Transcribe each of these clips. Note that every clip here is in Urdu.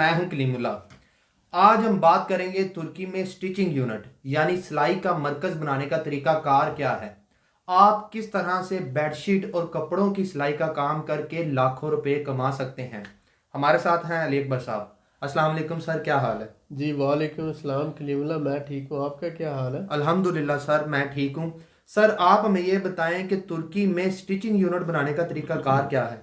میں ہوں کلیم اللہ۔ آج ہم بات کریں گے ترکی میں سٹیچنگ یونٹ یعنی سلائی کا مرکز بنانے کا طریقہ کار کیا ہے۔ آپ کس طرح سے بیڈ شیٹ اور کپڑوں کی سلائی کا کام کر کے لاکھوں روپے کما سکتے ہیں۔ ہمارے ساتھ ہیں علی اکبر صاحب۔ السلام علیکم سر، کیا حال ہے؟ جی وعلیکم السلام کلیم اللہ، میں ٹھیک ہوں، آپ کا کیا حال ہے؟ الحمدللہ سر، میں ٹھیک ہوں۔ سر آپ ہمیں یہ بتائیں کہ ترکی میں سٹیچنگ یونٹ بنانے کا طریقہ کار کیا ہے؟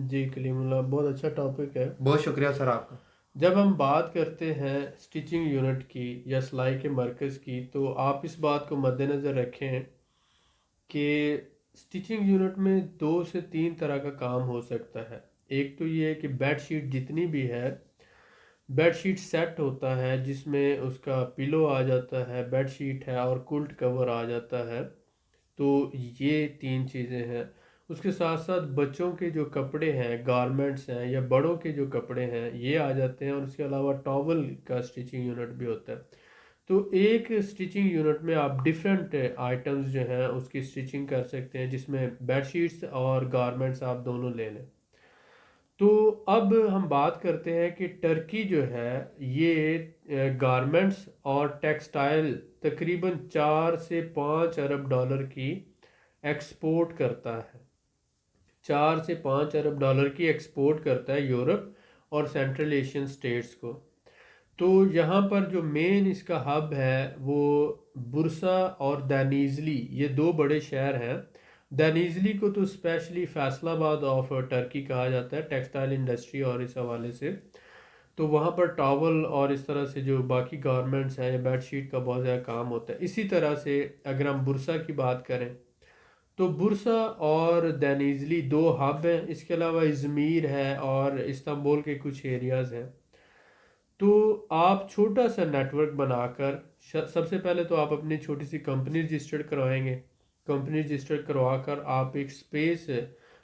جی کلیم اللہ، بہت اچھا ٹاپک ہے۔ بہت شکریہ سر آپ کا۔ جب ہم بات کرتے ہیں سٹیچنگ یونٹ کی یا سلائی کے مرکز کی، تو آپ اس بات کو مد نظر رکھیں کہ سٹیچنگ یونٹ میں 2 سے 3 طرح کا کام ہو سکتا ہے۔ ایک تو یہ ہے کہ بیڈ شیٹ جتنی بھی ہے، بیڈ شیٹ سیٹ ہوتا ہے جس میں اس کا پلو آ جاتا ہے، بیڈ شیٹ ہے اور کلٹ کور آ جاتا ہے۔ تو یہ 3 چیزیں ہیں۔ اس کے ساتھ ساتھ بچوں کے جو کپڑے ہیں، گارمنٹس ہیں، یا بڑوں کے جو کپڑے ہیں یہ آ جاتے ہیں، اور اس کے علاوہ ٹاول کا سٹیچنگ یونٹ بھی ہوتا ہے۔ تو ایک سٹیچنگ یونٹ میں آپ ڈیفرنٹ آئٹمز جو ہیں اس کی سٹیچنگ کر سکتے ہیں، جس میں بیڈ شیٹس اور گارمنٹس آپ دونوں لے لیں۔ تو اب ہم بات کرتے ہیں کہ ٹرکی جو ہے یہ گارمنٹس اور ٹیکسٹائل تقریباً 4 سے 5 ارب ڈالر کی ایکسپورٹ کرتا ہے۔ 4 سے 5 ارب ڈالر کی ایکسپورٹ کرتا ہے یورپ اور سینٹرل ایشین سٹیٹس کو۔ تو یہاں پر جو مین اس کا ہب ہے وہ برسا اور دینیزلی، یہ 2 بڑے شہر ہیں۔ دینیزلی کو تو اسپیشلی فیصل آباد آف ٹرکی کہا جاتا ہے، ٹیکسٹائل انڈسٹری اور اس حوالے سے۔ تو وہاں پر ٹاول اور اس طرح سے جو باقی گارمنٹس ہیں یا بیڈ شیٹ کا بہت زیادہ کام ہوتا ہے۔ اسی طرح سے اگر ہم برسا کی بات کریں تو برسا اور دینیزلی 2 ہب ہیں، اس کے علاوہ ازمیر ہے اور استنبول کے کچھ ایریاز ہیں۔ تو آپ چھوٹا سا نیٹ ورک بنا کر، سب سے پہلے تو آپ اپنی چھوٹی سی کمپنی رجسٹرڈ کروائیں گے۔ کمپنی رجسٹرڈ کروا کر آپ ایک سپیس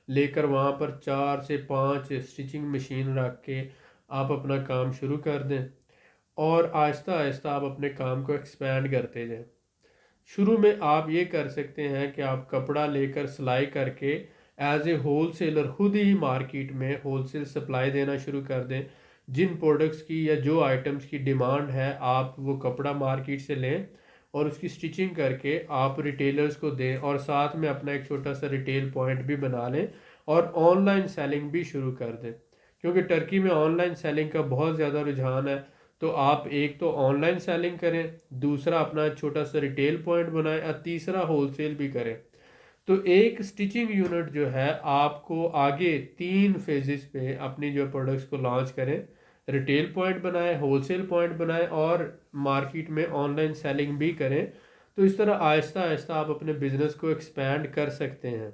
لے کر وہاں پر 4 سے 5 سٹیچنگ مشین رکھ کے آپ اپنا کام شروع کر دیں، اور آہستہ آہستہ آپ اپنے کام کو ایکسپینڈ کرتے جائیں۔ شروع میں آپ یہ کر سکتے ہیں کہ آپ کپڑا لے کر سلائی کر کے ایز اے ہول سیلر خود ہی مارکیٹ میں ہول سیل سپلائی دینا شروع کر دیں۔ جن پروڈکٹس کی یا جو آئٹمس کی ڈیمانڈ ہے آپ وہ کپڑا مارکیٹ سے لیں اور اس کی سٹیچنگ کر کے آپ ریٹیلرز کو دیں، اور ساتھ میں اپنا ایک چھوٹا سا ریٹیل پوائنٹ بھی بنا لیں اور آن لائن سیلنگ بھی شروع کر دیں، کیونکہ ٹرکی میں آن لائن سیلنگ کا بہت زیادہ رجحان ہے۔ تو آپ ایک تو آن لائن سیلنگ کریں، دوسرا اپنا چھوٹا سا ریٹیل پوائنٹ بنائیں، اور تیسرا ہول سیل بھی کریں۔ تو ایک سٹیچنگ یونٹ جو ہے آپ کو آگے 3 فیزز پہ اپنی جو پروڈکٹس کو لانچ کریں، ریٹیل پوائنٹ بنائیں، ہول سیل پوائنٹ بنائیں، اور مارکیٹ میں آن لائن سیلنگ بھی کریں۔ تو اس طرح آہستہ آہستہ آپ اپنے بزنس کو ایکسپینڈ کر سکتے ہیں۔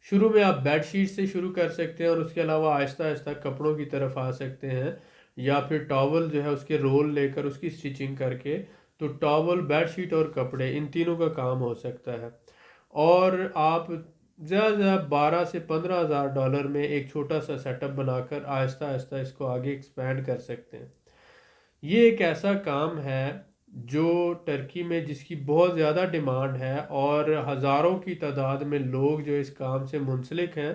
شروع میں آپ بیڈ شیٹ سے شروع کر سکتے ہیں، اور اس کے علاوہ آہستہ آہستہ کپڑوں کی طرف آ سکتے ہیں، یا پھر ٹاول جو ہے اس کے رول لے کر اس کی سٹیچنگ کر کے۔ تو ٹاول، بیڈ شیٹ اور کپڑے، ان تینوں کا کام ہو سکتا ہے، اور آپ زیادہ زیادہ 12 سے 15 ہزار ڈالر میں ایک چھوٹا سا سیٹ اپ بنا کر آہستہ آہستہ اس کو آگے ایکسپینڈ کر سکتے ہیں۔ یہ ایک ایسا کام ہے جو ٹرکی میں جس کی بہت زیادہ ڈیمانڈ ہے، اور ہزاروں کی تعداد میں لوگ جو اس کام سے منسلک ہیں،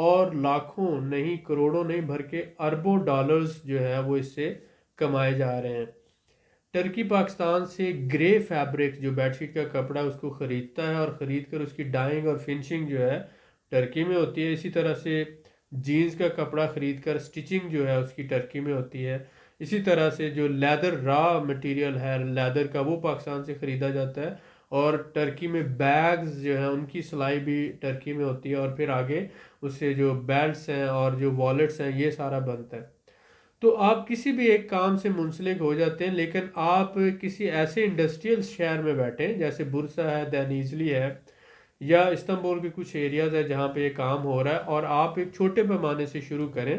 اور لاکھوں نہیں، کروڑوں نہیں، بھر کے اربوں ڈالرز جو ہے وہ اس سے کمائے جا رہے ہیں۔ ٹرکی پاکستان سے گرے فیبرک جو بیڈ شیٹ کا کپڑا ہے اس کو خریدتا ہے، اور خرید کر اس کی ڈائنگ اور فنشنگ جو ہے ٹرکی میں ہوتی ہے۔ اسی طرح سے جینز کا کپڑا خرید کر سٹیچنگ جو ہے اس کی ٹرکی میں ہوتی ہے۔ اسی طرح سے جو لیدر را مٹیریل ہے لیدر کا، وہ پاکستان سے خریدا جاتا ہے، اور ٹرکی میں بیگز جو ہیں ان کی سلائی بھی ٹرکی میں ہوتی ہے، اور پھر آگے اس سے جو بیلٹس ہیں اور جو والیٹس ہیں یہ سارا بنتا ہے۔ تو آپ کسی بھی ایک کام سے منسلک ہو جاتے ہیں، لیکن آپ کسی ایسے انڈسٹریل شہر میں بیٹھیں جیسے برسا ہے، دینیزلی ہے، یا استنبول کے کچھ ایریاز ہیں جہاں پہ یہ کام ہو رہا ہے، اور آپ ایک چھوٹے پیمانے سے شروع کریں۔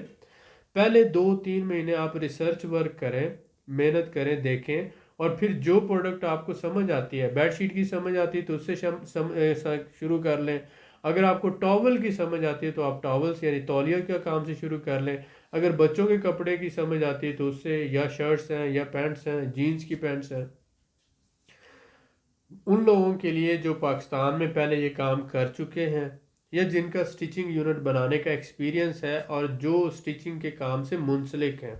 پہلے 2-3 مہینے آپ ریسرچ ورک کریں، محنت کریں، دیکھیں، اور پھر جو پروڈکٹ آپ کو سمجھ آتی ہے، بیڈ شیٹ کی سمجھ آتی ہے تو اس سے شروع کر لیں۔ اگر آپ کو ٹاول کی سمجھ آتی ہے تو آپ ٹاول سے یعنی تولیہ کا کام سے شروع کر لیں۔ اگر بچوں کے کپڑے کی سمجھ آتی ہے تو اس سے یا شرٹس ہیں یا پینٹس ہیں، جینز کی پینٹس ہیں۔ ان لوگوں کے لیے جو پاکستان میں پہلے یہ کام کر چکے ہیں، یا جن کا سٹیچنگ یونٹ بنانے کا ایکسپیرینس ہے اور جو سٹیچنگ کے کام سے منسلک ہیں،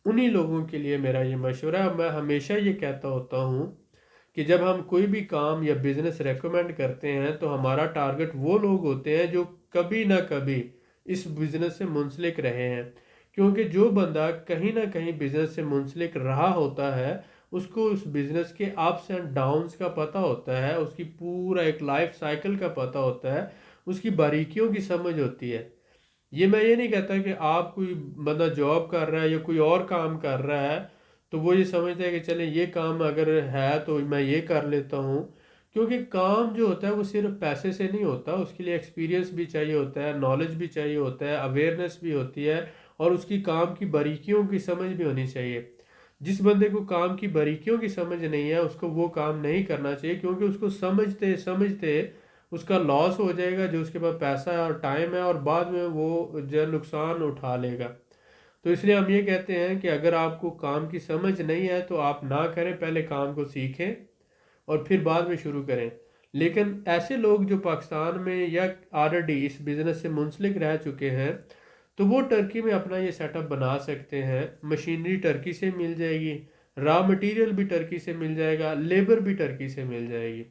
انہی لوگوں کے لیے میرا یہ مشورہ ہے۔ میں ہمیشہ یہ کہتا ہوتا ہوں کہ جب ہم کوئی بھی کام یا بزنس ریکمینڈ کرتے ہیں تو ہمارا ٹارگٹ وہ لوگ ہوتے ہیں جو کبھی نہ کبھی اس بزنس سے منسلک رہے ہیں، کیونکہ جو بندہ کہیں نہ کہیں بزنس سے منسلک رہا ہوتا ہے اس کو اس بزنس کے اپس اینڈ ڈاؤنس کا پتہ ہوتا ہے، اس کی پورا ایک لائف سائیکل کا پتہ ہوتا ہے، اس کی باریکیوں کی سمجھ ہوتی ہے۔ میں یہ نہیں کہتا کہ آپ کوئی بندہ جاب کر رہا ہے یا کوئی اور کام کر رہا ہے تو وہ یہ سمجھتا ہے کہ چلیں یہ کام اگر ہے تو میں یہ کر لیتا ہوں، کیونکہ کام جو ہوتا ہے وہ صرف پیسے سے نہیں ہوتا، اس کے لیے ایکسپیرینس بھی چاہیے ہوتا ہے، نالج بھی چاہیے ہوتا ہے، اویئرنیس بھی ہوتی ہے، اور اس کی کام کی باریکیوں کی سمجھ بھی ہونی چاہیے۔ جس بندے کو کام کی باریکیوں کی سمجھ نہیں ہے اس کو وہ کام نہیں کرنا چاہیے، کیونکہ اس کو سمجھتے سمجھتے اس کا لاس ہو جائے گا، جو اس کے پاس پیسہ ہے اور ٹائم ہے، اور بعد میں وہ جو نقصان اٹھا لے گا۔ تو اس لیے ہم یہ کہتے ہیں کہ اگر آپ کو کام کی سمجھ نہیں ہے تو آپ نہ کریں، پہلے کام کو سیکھیں اور پھر بعد میں شروع کریں۔ لیکن ایسے لوگ جو پاکستان میں یا آلریڈی اس بزنس سے منسلک رہ چکے ہیں تو وہ ٹرکی میں اپنا یہ سیٹ اپ بنا سکتے ہیں۔ مشینری ٹرکی سے مل جائے گی، را مٹیریل بھی ٹرکی سے مل جائے گا، لیبر بھی ٹرکی سے مل جائے گی۔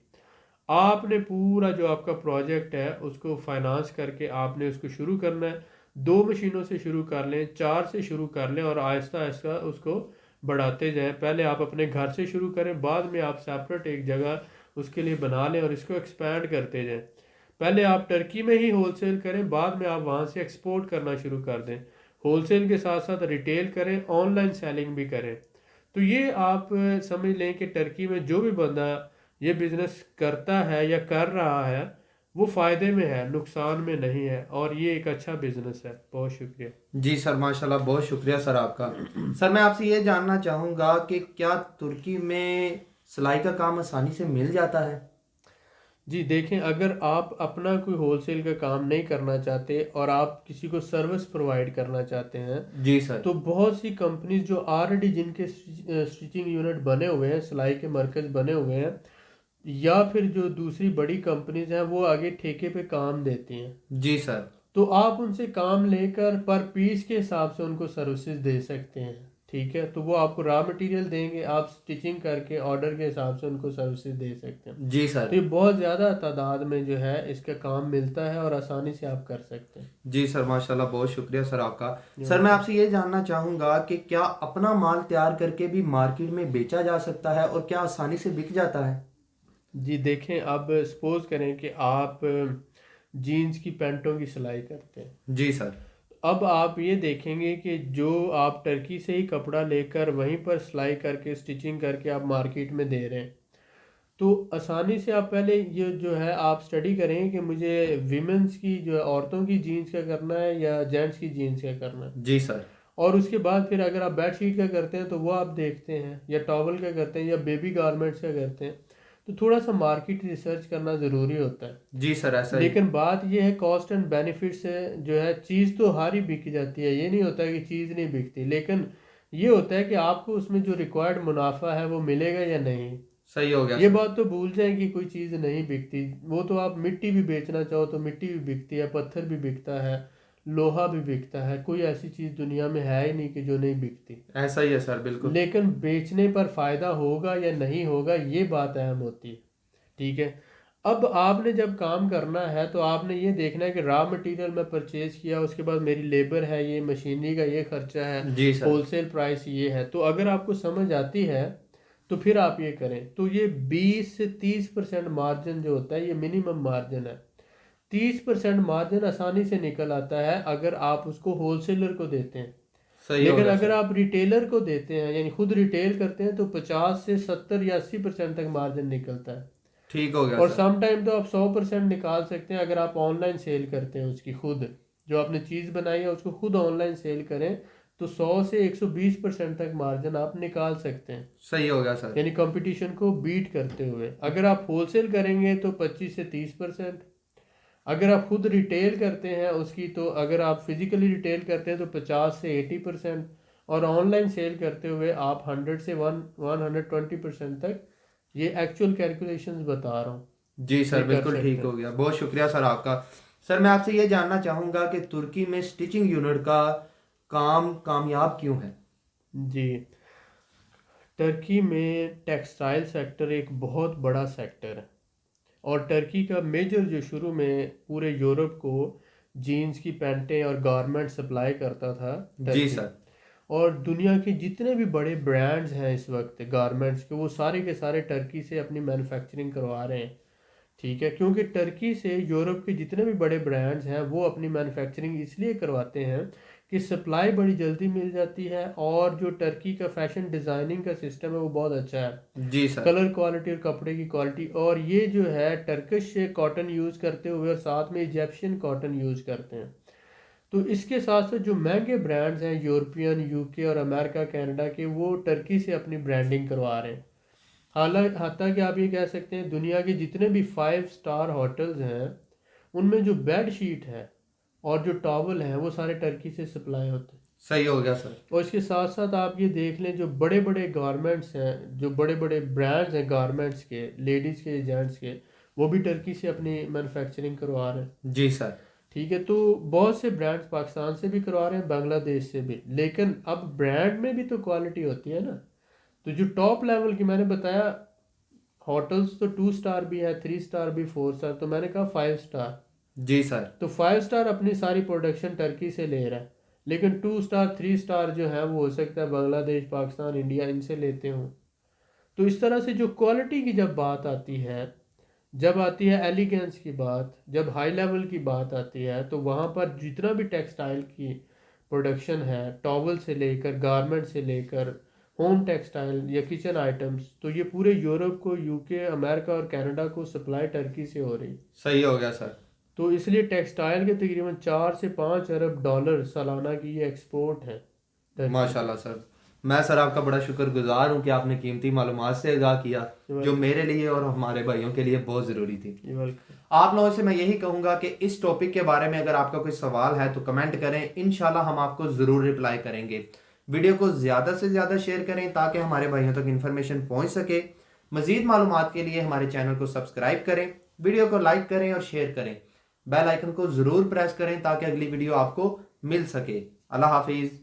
آپ نے پورا جو آپ کا پروجیکٹ ہے اس کو فائنانس کر کے آپ نے اس کو شروع کرنا ہے۔ 2 مشینوں سے شروع کر لیں، 4 سے شروع کر لیں، اور آہستہ آہستہ اس کو بڑھاتے جائیں۔ پہلے آپ اپنے گھر سے شروع کریں، بعد میں آپ سیپریٹ ایک جگہ اس کے لیے بنا لیں اور اس کو ایکسپینڈ کرتے جائیں۔ پہلے آپ ٹرکی میں ہی ہول سیل کریں، بعد میں آپ وہاں سے ایکسپورٹ کرنا شروع کر دیں۔ ہول سیل کے ساتھ ساتھ ریٹیل کریں، آن لائن سیلنگ بھی کریں۔ تو یہ آپ سمجھ لیں کہ ٹرکی میں جو بھی بندہ یہ بزنس کرتا ہے یا کر رہا ہے وہ فائدے میں ہے، نقصان میں نہیں ہے، اور یہ ایک اچھا بزنس ہے۔ بہت شکریہ۔ جی سر، ماشاءاللہ، بہت شکریہ سر آپ کا۔ سر میں آپ سے یہ جاننا چاہوں گا کہ کیا ترکی میں سلائی کا کام آسانی سے مل جاتا ہے؟ جی دیکھیں، اگر آپ اپنا کوئی ہول سیل کا کام نہیں کرنا چاہتے اور آپ کسی کو سروس پرووائڈ کرنا چاہتے ہیں جی سر۔ تو بہت سی کمپنیز جو آلریڈی جن کے سٹیچنگ یونٹ بنے ہوئے ہیں، سلائی کے مرکز بنے ہوئے ہیں، یا پھر جو دوسری بڑی کمپنیز ہیں وہ آگے ٹھیکے پہ کام دیتی ہیں، جی سر۔ تو آپ ان سے کام لے کر پر پیس کے حساب سے ان کو سروسز دے سکتے ہیں، ٹھیک ہے؟ تو وہ آپ کو را مٹیریل دیں گے، آپ سٹیچنگ کر کے آرڈر کے حساب سے ان کو سروسز دے سکتے ہیں۔ جی سر۔ تو یہ بہت زیادہ تعداد میں جو ہے اس کا کام ملتا ہے اور آسانی سے آپ کر سکتے ہیں۔ جی سر، ماشاءاللہ، بہت شکریہ سر آپ کا۔ سر میں آپ سے یہ جاننا چاہوں گا کہ کیا اپنا مال تیار کر کے بھی مارکیٹ میں بیچا جا سکتا ہے اور کیا آسانی سے بک جاتا ہے؟ جی دیکھیں، اب سپوز کریں کہ آپ جینز کی پینٹوں کی سلائی کرتے ہیں۔ جی سر۔ اب آپ یہ دیکھیں گے کہ جو آپ ٹرکی سے ہی کپڑا لے کر وہیں پر سلائی کر کے سٹیچنگ کر کے آپ مارکیٹ میں دے رہے ہیں، تو آسانی سے آپ پہلے یہ جو ہے آپ سٹڈی کریں کہ مجھے ویمنس کی جو ہے عورتوں کی جینز کا کرنا ہے یا جینٹس کی جینز کا کرنا ہے، جی سر۔ اور اس کے بعد پھر اگر آپ بیڈ شیٹ کا کرتے ہیں تو وہ آپ دیکھتے ہیں، یا ٹاول کا کرتے ہیں یا بیبی گارمنٹس کا کرتے ہیں، تو تھوڑا سا مارکیٹ ریسرچ کرنا ضروری ہوتا ہے۔ جی سر، ایسا ہی۔ لیکن بات یہ ہے کاسٹ اینڈ بینیفٹ سے جو ہے چیز تو ہاری بک جاتی ہے، یہ نہیں ہوتا کہ چیز نہیں بکتی، لیکن یہ ہوتا ہے کہ آپ کو اس میں جو ریکوائرڈ منافع ہے وہ ملے گا یا نہیں۔ صحیح ہو گیا یہ سر۔ بات تو بھول جائیں کہ کوئی چیز نہیں بکتی، وہ تو آپ مٹی بھی بیچنا چاہو تو مٹی بھی بکتی ہے، پتھر بھی بکتا ہے، لوہا بھی بکتا ہے، کوئی ایسی چیز دنیا میں ہے ہی نہیں کہ جو نہیں بکتی۔ ایسا ہی ہے سر، بالکل۔ لیکن بیچنے پر فائدہ ہوگا یا نہیں ہوگا یہ بات اہم ہوتی ہے، ٹھیک ہے؟ اب آپ نے جب کام کرنا ہے تو آپ نے یہ دیکھنا ہے کہ را مٹیریل میں پرچیز کیا، اس کے بعد میری لیبر ہے، یہ مشینری کا یہ خرچہ ہے، جی سر۔ ہول سیل پرائس یہ ہے۔ تو اگر آپ کو سمجھ آتی ہے تو پھر آپ یہ کریں، تو یہ 20 سے 30% مارجن جو ہوتا ہے یہ منیمم مارجن ہے۔ 30% مارجن آسانی سے نکل آتا ہے اگر آپ اس کو ہول سیلر کو دیتے ہیں، صحیح ہو لیکن گیا اگر سر۔ آپ ریٹیلر کو دیتے ہیں یعنی خود ریٹیل کرتے ہیں تو 50 سے 70 یا 80% تک مارجن نکلتا ہے، ٹھیک ہو گیا اور سر۔ سم ٹائم تو آپ 100% نکال سکتے ہیں اگر آپ آن لائن سیل کرتے ہیں، اس کی خود جو آپ نے چیز بنائی ہے اس کو خود آن لائن سیل کریں تو 100 سے 120% تک مارجن آپ نکال سکتے ہیں، صحیح ہو گیا سر۔ یعنی کمپٹیشن کو بیٹ کرتے ہوئے۔ اگر آپ ہول سیل کریں گے تو 25 سے 30%، اگر آپ خود ریٹیل کرتے ہیں اس کی، تو اگر آپ فزیکلی ریٹیل کرتے ہیں تو 50 سے 80%، اور آن لائن سیل کرتے ہوئے آپ 100 سے 120% تک، یہ ایکچوئل کیلکولیشنز بتا رہا ہوں، جی سر، یہ کر بالکل سکتے ٹھیک ہیں۔ ہو گیا، بہت شکریہ سر آپ کا۔ سر میں آپ سے یہ جاننا چاہوں گا کہ ترکی میں سٹیچنگ یونٹ کا کام کامیاب کیوں ہے؟ جی، ترکی میں ٹیکسٹائل سیکٹر ایک بہت بڑا سیکٹر ہے، اور ٹرکی کا میجر جو شروع میں پورے یورپ کو جینز کی پینٹیں اور گارمنٹ سپلائی کرتا تھا جی ٹرکی، سر۔ اور دنیا کے جتنے بھی بڑے برانڈز ہیں اس وقت گارمنٹس کے، وہ سارے کے سارے ٹرکی سے اپنی مینوفیکچرنگ کروا رہے ہیں، ٹھیک ہے، کیونکہ ٹرکی سے یورپ کے جتنے بھی بڑے برانڈز ہیں وہ اپنی مینوفیکچرنگ اس لیے کرواتے ہیں کہ سپلائی بڑی جلدی مل جاتی ہے، اور جو ٹرکی کا فیشن ڈیزائننگ کا سسٹم ہے وہ بہت اچھا ہے، جی سر۔ کلر کوالٹی اور کپڑے کی کوالٹی، اور یہ جو ہے ٹرکش سے کاٹن یوز کرتے ہوئے اور ساتھ میں ایجپشین کاٹن یوز کرتے ہیں، تو اس کے ساتھ ساتھ جو مہنگے برانڈز ہیں یورپین، یو کے اور امریکہ کینیڈا کے، وہ ٹرکی سے اپنی برانڈنگ کروا رہے ہیں، حتیٰ کہ آپ یہ کہہ سکتے ہیں دنیا کے جتنے بھی 5 اسٹار ہوٹلز ہیں ان میں جو بیڈ شیٹ ہے اور جو ٹاول ہیں وہ سارے ٹرکی سے سپلائی ہوتے ہیں، صحیح ہو گیا سر۔ اور اس کے ساتھ ساتھ آپ یہ دیکھ لیں جو بڑے بڑے گارمنٹس ہیں، جو بڑے بڑے برانڈز ہیں گارمنٹس کے، لیڈیز کے، جینٹس کے، وہ بھی ٹرکی سے اپنی مینوفیکچرنگ کروا رہے ہیں، جی سر۔ ٹھیک ہے، تو بہت سے برانڈز پاکستان سے بھی کروا رہے ہیں، بنگلہ دیش سے بھی، لیکن اب برانڈ میں بھی تو کوالٹی ہوتی ہے نا، تو جو ٹاپ لیول کی میں نے بتایا ہوٹلز تو 2 اسٹار بھی ہے، 3 اسٹار بھی، 4 اسٹار، تو میں نے کہا 5 اسٹار، جی سر۔ تو 5 اسٹار اپنی ساری پروڈکشن ٹرکی سے لے رہا ہے، لیکن 2 اسٹار 3 اسٹار جو ہے وہ ہو سکتا ہے بنگلہ دیش، پاکستان، انڈیا ان سے لیتے ہوں، تو اس طرح سے جو کوالٹی کی جب بات آتی ہے، جب آتی ہے ایلیگنس کی بات، جب ہائی لیول کی بات آتی ہے، تو وہاں پر جتنا بھی ٹیکسٹائل کی پروڈکشن ہے، ٹاول سے لے کر، گارمنٹ سے لے کر، ہوم ٹیکسٹائل یا کچن آئٹمز، تو یہ پورے یورپ کو، یو کے، امریکہ اور کینیڈا کو سپلائی ٹرکی سے ہو رہی، صحیح ہو گیا سر۔ تو اس لیے ٹیکسٹائل کے تقریباً 4 سے 5 ارب ڈالر سالانہ کی یہ ایکسپورٹ ہے ٹرکی ماشاء کی۔ اللہ سر۔ میں سر آپ کا بڑا شکر گزار ہوں کہ آپ نے قیمتی معلومات سے آگاہ کیا، جو میرے لیے اور ہمارے بھائیوں کے لیے بہت ضروری تھی۔ آپ لوگوں سے میں یہی کہوں گا کہ اس ٹاپک کے بارے میں اگر آپ کا کوئی سوال ہے تو کمنٹ کریں، انشاءاللہ ہم آپ کو ضرور رپلائی کریں گے۔ ویڈیو کو زیادہ سے زیادہ شیئر کریں تاکہ ہمارے بھائیوں تک انفارمیشن پہنچ سکے۔ مزید معلومات کے لیے ہمارے چینل کو سبسکرائب کریں، ویڈیو کو لائک کریں اور شیئر کریں، بیل آئیکن کو ضرور پریس کریں تاکہ اگلی ویڈیو آپ کو مل سکے۔ اللہ حافظ۔